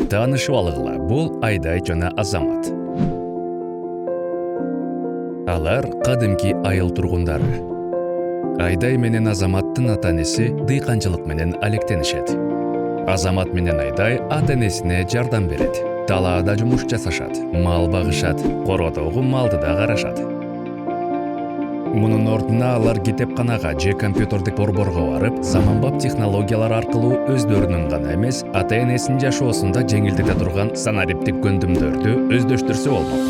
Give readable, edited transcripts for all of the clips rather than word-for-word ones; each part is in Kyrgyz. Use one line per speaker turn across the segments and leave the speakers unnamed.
Таанышып алгыла, бул Айдай жана Азамат. Алар кадимки айыл тургундары. Айдай менен Азаматтын ата-энеси дыйканчылык менен алектенишет. Азамат менен Айдай ата-энесине жардам берет. Талаада жумуш жасашат, мал багышат, кородогу малды да карашат. Мунун ордуна алар китепканага же компьютердик борборго барып, заманбап технологиялар аркылуу өздөрүнүн гана эмес, ата-энесинин жашоосунда жеңилдете турган санариптик көндүмдөрдү өздөштүрсө болмок.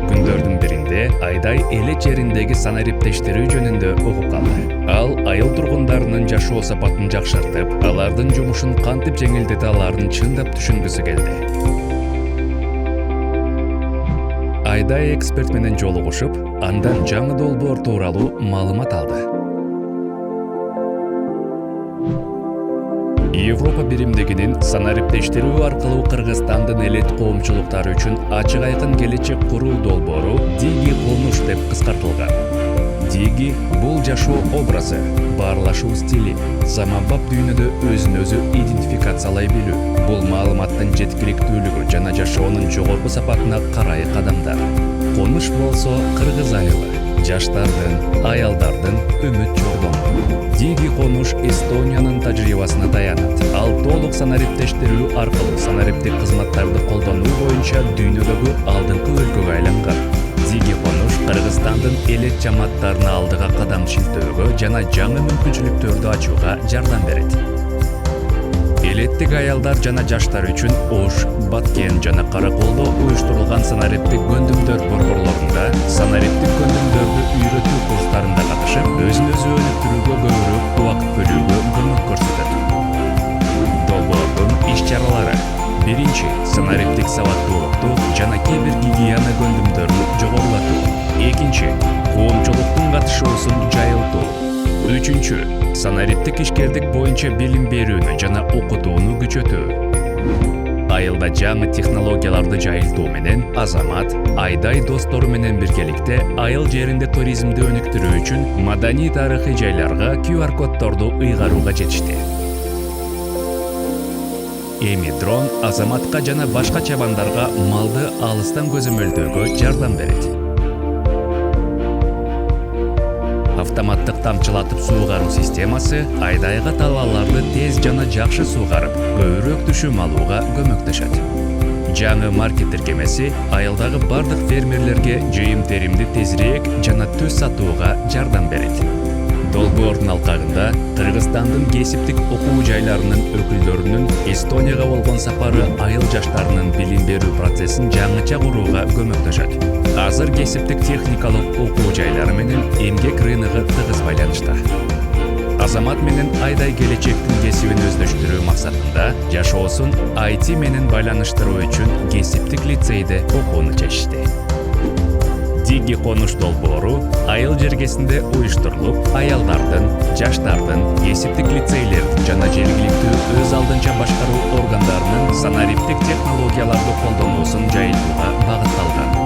Күндөрдүн биринде Айдай эле жериндеги санариптештирүү жөнүндө угуп калды. Ал айыл тургундарынын жашоо сапатын жакшыртып, алардын жумушун кантип жеңилдете аларын чындап түшүнгүсү келди. Айдай эксперт менен жолугушуп, андан жаңы долбоор тууралуу маалымат алды. Европа биримдигинин санариптештирүү аркылуу Кыргызстандын элет коомчулуктары үчүн ачык айкын келечек куруу долбоору Диги конуш деп кыскартылган. Диги бул жашоо образы, баарлашуу стили, заманбап дүйнөдө өзүн өзү идентификациялай билүү. Бул маалыматтын жеткиликтүүлүгү жана жашоонун жогорку сапатына карай кадамдар. Конуш болсо кыргыз айылы, жаштардын, аялдардын үмүт жолдону. Диги конуш Эстониянын тажрыйбасына таянат. Ал толук санариптештирүү аркылуу санариптик кызматтарды колдонуу боюнча дүйнөдөгү алдыңкы өлкөгө айланган. Диги конуш Кыргызстандын элет жамааттарына алдыга кадам шилтөөгө жана жаңы мүмкүнчүлүктөрдү ачууга жардам берет. Элеттик аялдар жана жаштар үчүн Ош, Баткен жана Караколдо уюштурулган санариптик көндүмдөр борборлорунда санариптик көндүмдөрдү үйрөтүү курстарында катышып, өзүн өзү өнүктүрүүгө көбүрөөк убакыт бөлүүгө көмөк көрсөтөт. Долбоордун иш-чаралары: биринчи, санариптик сабаттуулукту жана кибер гигиена көндүмдөрүн жогорулатуу. Экинчи, коомчулуктун катышуусун жайылтуу. Үчүнчү, санариптик ишкердик боюнча билим берүүнү жана окутууну күчөтүү. Айылда жаңы технологияларды жайылтуу менен Азамат Айдай достору менен биргеликте айыл жеринде туризмди өнүктүрүү үчүн маданий тарыхый жайларга QR-коддорду ыйгарууга жетишти. Эми дрон Азаматка жана башка чабандарга малды алыстан көзөмөлдөөгө жардам берет. Автоматтык тамчылатып суугаруу системасы Айдайга талааларды тез жана жакшы суугарып, көбүрөөк түшүм алууга көмөктөшөт. Жаңы маркет тиркемеси айылдагы бардык фермерлерге жыйым-теримди тезирээк жана түз сатууга жардам берет. Долбоордун алкагында Кыргызстандын кесиптик окуу жайларынын өкүлдөрүнүн Эстонияга болгон сапары айыл жаштарынын билим берүү процессин жаңыча курууга көмөктөшөт. Азыр кесиптик техникалык окуу жайлары менен эмгек рыногу тыгыз байланышта. Азамат менен Айдай келечектин кесибин өздөштүрүү максатында жашоосун IT менен байланыштыруу үчүн кесиптик лицейде окууну чечишти. Диги конуш долбоору айыл жергесинде уюштурулуп, аялдардын, жаштардын, кесиптик лицейлердин жана жергиликтүү өз алдынча башкаруу органдарынын санариптик технологияларды колдонуусун жайылтууга багытталган.